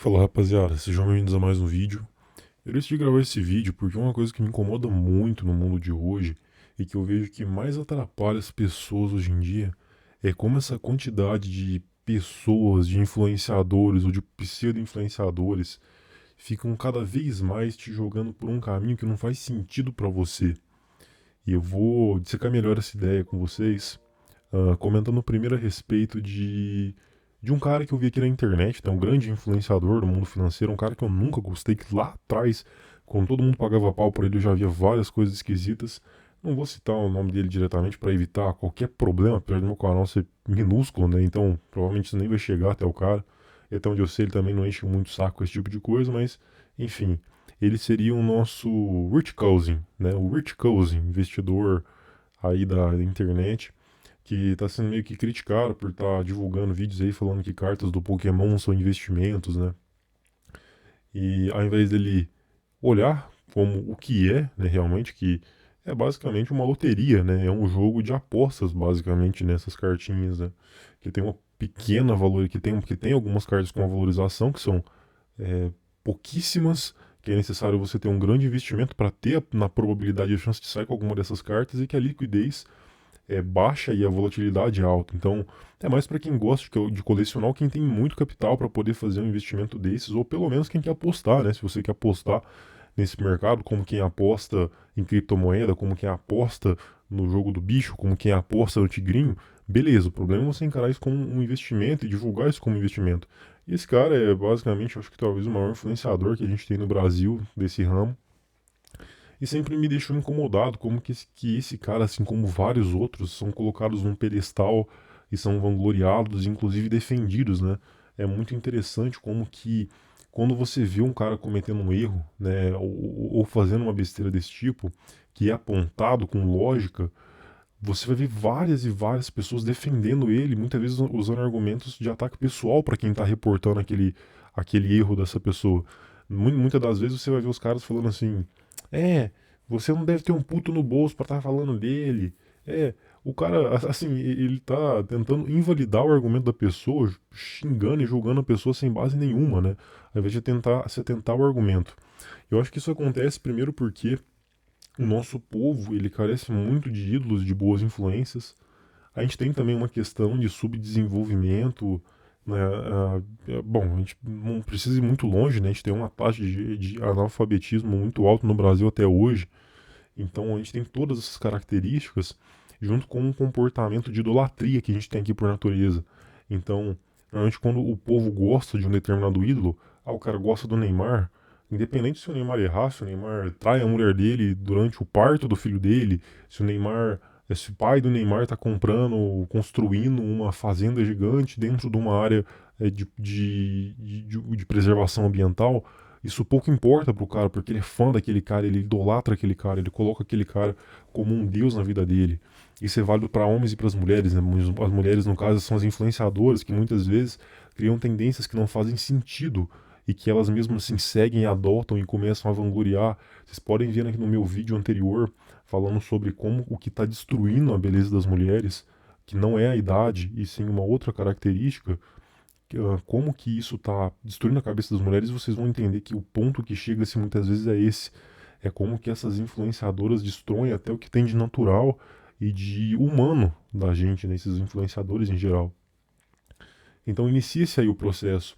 Fala rapaziada, sejam bem-vindos a mais um vídeo. Eu decidi gravar esse vídeo porque uma coisa que me incomoda muito no mundo de hoje e que eu vejo que mais atrapalha as pessoas hoje em dia é como essa quantidade de pessoas, de influenciadores ou de pseudo-influenciadores ficam cada vez mais te jogando por um caminho que não faz sentido pra você. E eu vou dissecar melhor essa ideia com vocês, comentando primeiro a respeito de um cara que eu vi aqui na internet, né, um grande influenciador do mundo financeiro, um cara que eu nunca gostei, que lá atrás, quando todo mundo pagava pau por ele, eu já via várias coisas esquisitas. Não vou citar o nome dele diretamente para evitar qualquer problema, apesar do meu canal ser minúsculo, né? Então provavelmente isso nem vai chegar até o cara. E até onde eu sei, ele também não enche muito o saco com esse tipo de coisa, mas enfim, ele seria o nosso Rich Cousin, né? O Rich Cousin, investidor aí da internet, que está sendo meio que criticado por estar divulgando vídeos aí falando que cartas do Pokémon são investimentos, né? E ao invés dele olhar como o que é, né, realmente, que é basicamente uma loteria, né? É um jogo de apostas, basicamente, nessas cartinhas, né? Que tem uma pequena valor, que tem algumas cartas com uma valorização que são é, pouquíssimas, que é necessário você ter um grande investimento para ter na probabilidade a chance de sair com alguma dessas cartas e que a liquidez é baixa e a volatilidade é alta. Então, é mais para quem gosta de colecionar ou quem tem muito capital para poder fazer um investimento desses, ou pelo menos quem quer apostar, né? Se você quer apostar nesse mercado, como quem aposta em criptomoeda, como quem aposta no jogo do bicho, como quem aposta no tigrinho, beleza. O problema é você encarar isso como um investimento e divulgar isso como investimento. E esse cara é basicamente, eu acho que talvez o maior influenciador que a gente tem no Brasil desse ramo. E sempre me deixou incomodado como que esse cara, assim como vários outros, são colocados num pedestal e são vangloriados, inclusive defendidos, né? É muito interessante como que quando você vê um cara cometendo um erro, né, ou fazendo uma besteira desse tipo, que é apontado com lógica, você vai ver várias e várias pessoas defendendo ele, muitas vezes usando argumentos de ataque pessoal para quem está reportando aquele erro dessa pessoa. Muitas das vezes você vai ver os caras falando assim: é, você não deve ter um puto no bolso para estar falando dele. É, o cara, assim, ele tá tentando invalidar o argumento da pessoa, xingando e julgando a pessoa sem base nenhuma, né? Ao invés de tentar o argumento. Eu acho que isso acontece primeiro porque o nosso povo, ele carece muito de ídolos, de boas influências. A gente tem também uma questão de subdesenvolvimento, né? Bom, a gente não precisa ir muito longe, né? A gente tem uma taxa de analfabetismo muito alta no Brasil até hoje. Então a gente tem todas essas características junto com um comportamento de idolatria que a gente tem aqui por natureza. Então, normalmente quando o povo gosta de um determinado ídolo, o cara gosta do Neymar, independente se o Neymar errar, se o Neymar trai a mulher dele durante o parto do filho dele, se o Neymar, se o pai do Neymar está comprando, construindo uma fazenda gigante dentro de uma área de preservação ambiental, isso pouco importa pro cara, porque ele é fã daquele cara, ele idolatra aquele cara, ele coloca aquele cara como um deus na vida dele. Isso é válido para homens e para as mulheres, né? As mulheres, no caso, são as influenciadoras que muitas vezes criam tendências que não fazem sentido e que elas mesmas assim seguem e adotam e começam a vangloriar. Vocês podem ver aqui no meu vídeo anterior falando sobre como o que está destruindo a beleza das mulheres, que não é a idade e sim uma outra característica, como que isso está destruindo a cabeça das mulheres, vocês vão entender que o ponto que chega-se muitas vezes é esse. É como que essas influenciadoras destroem até o que tem de natural e de humano da gente, né, esses influenciadores em geral. Então inicia-se aí o processo.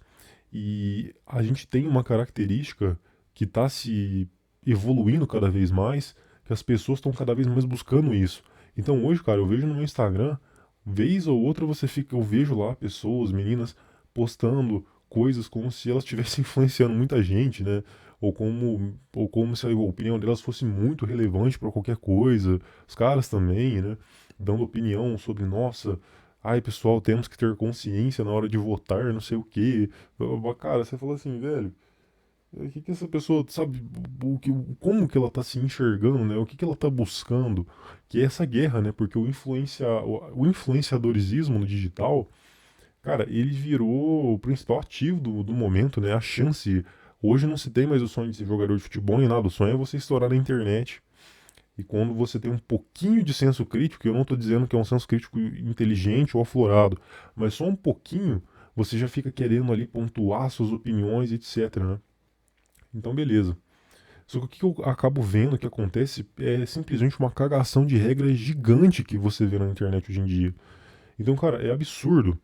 E a gente tem uma característica que está se evoluindo cada vez mais, que as pessoas estão cada vez mais buscando isso. Então hoje, cara, eu vejo no meu Instagram, vez ou outra eu vejo lá pessoas, meninas, postando coisas como se elas estivessem influenciando muita gente, né? Ou como se a opinião delas fosse muito relevante para qualquer coisa. Os caras também, né? Dando opinião sobre, nossa, ai pessoal, temos que ter consciência na hora de votar, não sei o quê. Cara, você fala assim, velho, o que que essa pessoa, sabe, como que ela tá se enxergando, né? O que que ela tá buscando? Que é essa guerra, né? Porque o influenciadorismo no digital, cara, ele virou o principal ativo do momento, né? A chance. Hoje não se tem mais o sonho de ser jogador de futebol nem nada, o sonho é você estourar na internet. E quando você tem um pouquinho de senso crítico, eu não estou dizendo que é um senso crítico inteligente ou aflorado, mas só um pouquinho, você já fica querendo ali pontuar suas opiniões, etc, né? Então, beleza. Só que o que eu acabo vendo que acontece é simplesmente uma cagação de regra gigante que você vê na internet hoje em dia. Então, cara, é absurdo.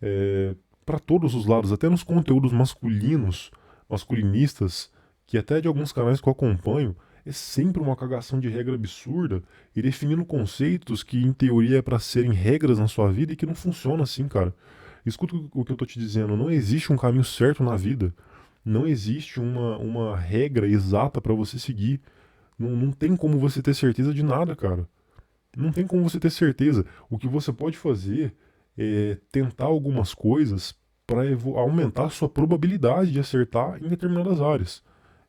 É, para todos os lados, até nos conteúdos masculinos, masculinistas, que até de alguns canais que eu acompanho, é sempre uma cagação de regra absurda e definindo conceitos que, em teoria, é para serem regras na sua vida e que não funciona assim, cara. Escuta o que eu tô te dizendo, não existe um caminho certo na vida. Não existe uma regra exata para você seguir. Não tem como você ter certeza de nada, cara. Não tem como você ter certeza. O que você pode fazer é tentar algumas coisas para aumentar a sua probabilidade de acertar em determinadas áreas.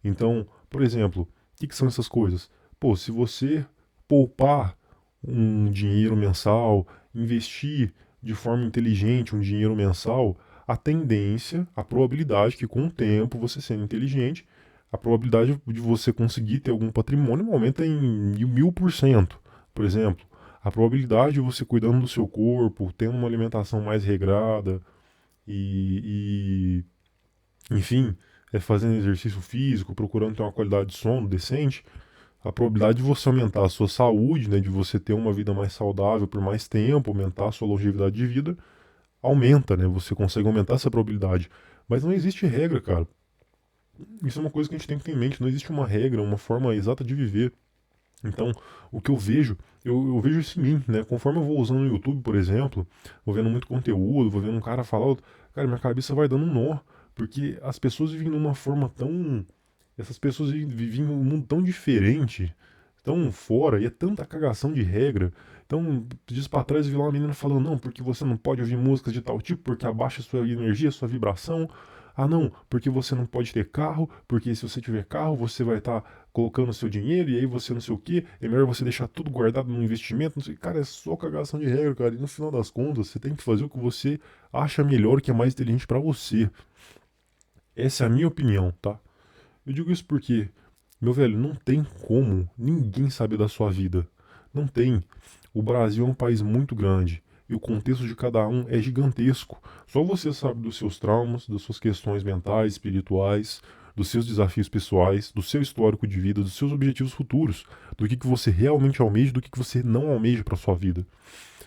Então, por exemplo, o que são essas coisas? Pô, se você poupar um dinheiro mensal, investir de forma inteligente um dinheiro mensal, a tendência, a probabilidade que com o tempo você sendo inteligente, a probabilidade de você conseguir ter algum patrimônio aumenta em 1000%. Por exemplo, a probabilidade de você cuidando do seu corpo, tendo uma alimentação mais regrada enfim, fazendo exercício físico, procurando ter uma qualidade de sono decente, a probabilidade de você aumentar a sua saúde, né, de você ter uma vida mais saudável por mais tempo, aumentar a sua longevidade de vida, aumenta, né? Você consegue aumentar essa probabilidade. Mas não existe regra, cara. Isso é uma coisa que a gente tem que ter em mente. Não existe uma regra, uma forma exata de viver. Então, o que eu vejo, eu vejo isso em mim, né? Conforme eu vou usando o YouTube, por exemplo, vou vendo muito conteúdo, vou vendo um cara falar, cara, minha cabeça vai dando um nó, porque as pessoas vivem numa forma tão. Essas pessoas vivem num mundo tão diferente, tão fora, e é tanta cagação de regra. Então, dias pra trás eu vi lá uma menina falando, não, porque você não pode ouvir músicas de tal tipo, porque abaixa a sua energia, a sua vibração. Ah, não, porque você não pode ter carro, porque se você tiver carro, você vai estar colocando seu dinheiro, e aí você não sei o que, é melhor você deixar tudo guardado no investimento, não sei, cara, é só cagação de regra, cara, e no final das contas, você tem que fazer o que você acha melhor, o que é mais inteligente pra você. Essa é a minha opinião, tá? Eu digo isso porque, meu velho, não tem como ninguém saber da sua vida. Não tem. O Brasil é um país muito grande e o contexto de cada um é gigantesco. Só você sabe dos seus traumas, das suas questões mentais, espirituais, dos seus desafios pessoais, do seu histórico de vida, dos seus objetivos futuros, do que você realmente almeja e do que você não almeja para sua vida.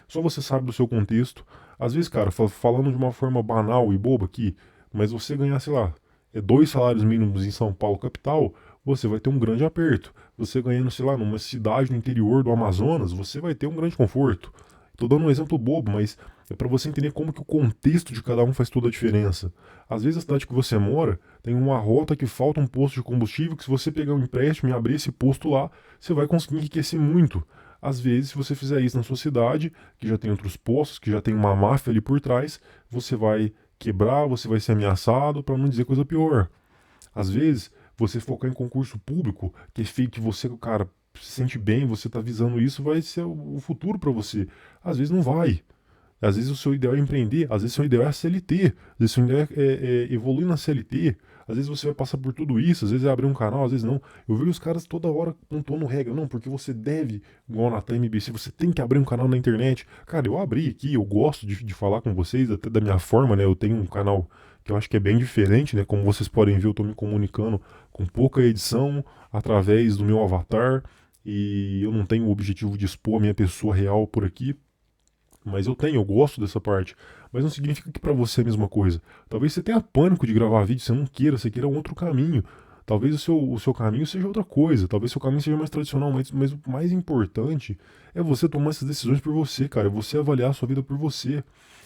Só você sabe do seu contexto. Às vezes, cara, falando de uma forma banal e boba aqui, mas você ganhar, sei lá, 2 salários mínimos em São Paulo, capital, você vai ter um grande aperto. Você ganhando, sei lá, numa cidade no interior do Amazonas, você vai ter um grande conforto. Tô dando um exemplo bobo, mas é para você entender como que o contexto de cada um faz toda a diferença. Às vezes a cidade que você mora tem uma rota que falta um posto de combustível que se você pegar um empréstimo e abrir esse posto lá, você vai conseguir enriquecer muito. Às vezes, se você fizer isso na sua cidade, que já tem outros postos, que já tem uma máfia ali por trás, você vai quebrar, você vai ser ameaçado, para não dizer coisa pior. Às vezes, você focar em concurso público, que é feito que você, cara, se sente bem, você está visando isso, vai ser o futuro para você. Às vezes não vai. Às vezes o seu ideal é empreender, às vezes o seu ideal é a CLT, às vezes o seu ideal é evoluir na CLT, às vezes você vai passar por tudo isso, às vezes é abrir um canal, às vezes não. Eu vejo os caras toda hora pontuando regra, não, porque você deve, igual na TMBC, você tem que abrir um canal na internet. Cara, eu abri aqui, eu gosto de falar com vocês, até da minha forma, né? Eu tenho um canal que eu acho que é bem diferente, né? Como vocês podem ver, eu tô me comunicando com pouca edição, através do meu avatar, e eu não tenho o objetivo de expor a minha pessoa real por aqui. Mas eu gosto dessa parte. Mas não significa que pra você é a mesma coisa. Talvez você tenha pânico de gravar vídeo, você não queira, você queira um outro caminho. Talvez o seu caminho seja outra coisa. Talvez o seu caminho seja mais tradicional. Mas o mais importante é você tomar essas decisões por você, cara. É você avaliar a sua vida por você.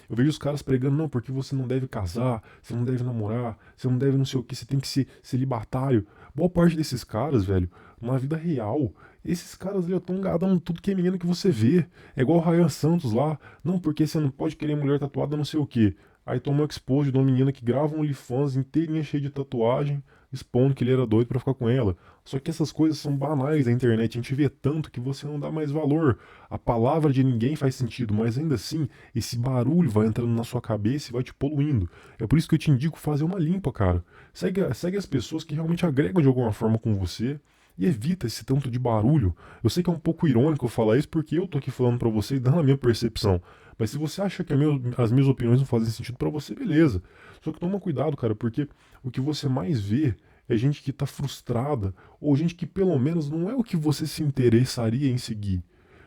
Eu vejo os caras pregando, não, porque você não deve casar, você não deve namorar, você não deve não sei o que, você tem que ser celibatário. Boa parte desses caras, velho, na vida real, esses caras ali estão engadando tudo que é menino que você vê. É igual o Ryan Santos lá. Não, porque você não pode querer mulher tatuada, não sei o que. Aí toma um expose de uma menina que grava um OnlyFans inteirinha cheia de tatuagem, expondo que ele era doido pra ficar com ela. Só que essas coisas são banais na internet, a gente vê tanto que você não dá mais valor. A palavra de ninguém faz sentido, mas ainda assim, esse barulho vai entrando na sua cabeça e vai te poluindo. É por isso que eu te indico fazer uma limpa, cara. Segue as pessoas que realmente agregam de alguma forma com você. E evita esse tanto de barulho. Eu sei que é um pouco irônico eu falar isso porque eu tô aqui falando pra você e dando a minha percepção. Mas se você acha que as minhas opiniões não fazem sentido pra você, beleza. Só que toma cuidado, cara, porque o que você mais vê é gente que tá frustrada ou gente que pelo menos não é o que você se interessaria em seguir.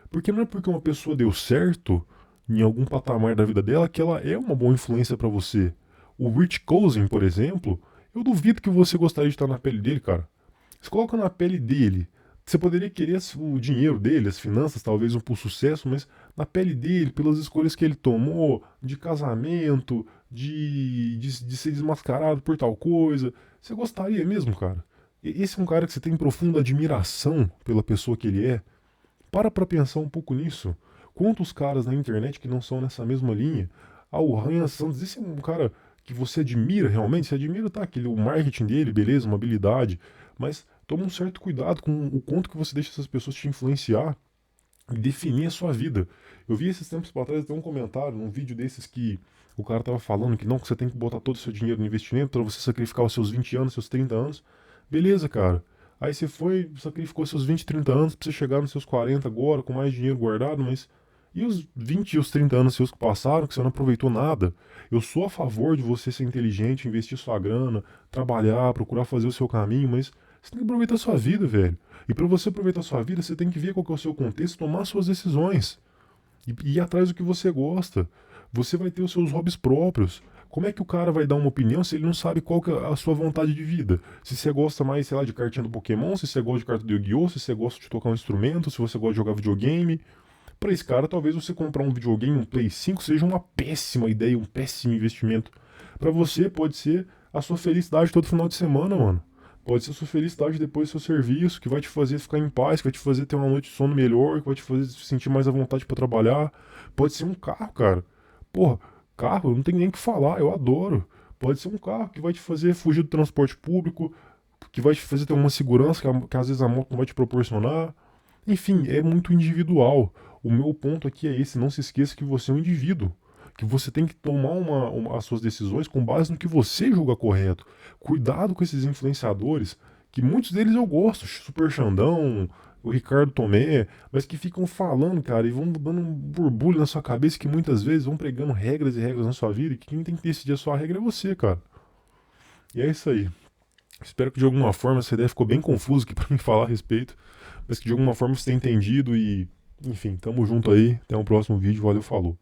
Porque não é porque uma pessoa deu certo em algum patamar da vida dela que ela é uma boa influência pra você. O Rich Cousin, por exemplo, eu duvido que você gostaria de estar na pele dele, cara. Se coloca na pele dele. Você poderia querer o dinheiro dele, as finanças, talvez um por sucesso, mas na pele dele, pelas escolhas que ele tomou, de casamento, de ser desmascarado por tal coisa. Você gostaria mesmo, cara? Esse é um cara que você tem profunda admiração pela pessoa que ele é. Para pensar um pouco nisso. Quantos caras na internet que não são nessa mesma linha? Ah, o Ryan Santos, esse é um cara que você admira realmente? Você admira, tá? O marketing dele, beleza, uma habilidade. Mas toma um certo cuidado com o quanto que você deixa essas pessoas te influenciar e definir a sua vida. Eu vi esses tempos para trás até um comentário, num vídeo desses que o cara tava falando que não, que você tem que botar todo o seu dinheiro no investimento para você sacrificar os seus 20 anos, seus 30 anos. Beleza, cara. Aí você foi, sacrificou seus 20, 30 anos pra você chegar nos seus 40 agora, com mais dinheiro guardado, mas e os 20 e os 30 anos seus que passaram, que você não aproveitou nada? Eu sou a favor de você ser inteligente, investir sua grana, trabalhar, procurar fazer o seu caminho, mas você tem que aproveitar a sua vida, velho. E para você aproveitar a sua vida, você tem que ver qual que é o seu contexto, tomar suas decisões e ir atrás do que você gosta. Você vai ter os seus hobbies próprios. Como é que o cara vai dar uma opinião se ele não sabe qual que é a sua vontade de vida? Se você gosta mais, sei lá, de cartinha do Pokémon, se você gosta de carta do Yu-Gi-Oh!, se você gosta de tocar um instrumento, se você gosta de jogar videogame. Para esse cara, talvez você comprar um videogame, um Play 5, seja uma péssima ideia, um péssimo investimento. Para você, pode ser a sua felicidade todo final de semana, mano. Pode ser a sua felicidade depois do seu serviço, que vai te fazer ficar em paz, que vai te fazer ter uma noite de sono melhor, que vai te fazer se sentir mais à vontade para trabalhar. Pode ser um carro, cara. Porra, carro, não tem nem o que falar, eu adoro. Pode ser um carro que vai te fazer fugir do transporte público, que vai te fazer ter uma segurança que às vezes a moto não vai te proporcionar. Enfim, é muito individual. O meu ponto aqui é esse: não se esqueça que você é um indivíduo. Que você tem que tomar as suas decisões com base no que você julga correto. Cuidado com esses influenciadores, que muitos deles eu gosto, Super Xandão, o Ricardo Tomé, mas que ficam falando, cara, e vão dando um borbulho na sua cabeça que muitas vezes vão pregando regras e regras na sua vida, e que quem tem que decidir a sua regra é você, cara. E é isso aí. Espero que de alguma forma essa ideia ficou bem confusa aqui pra mim falar a respeito, mas que de alguma forma você tenha entendido e, enfim, tamo junto aí. Até o próximo vídeo. Valeu, falou.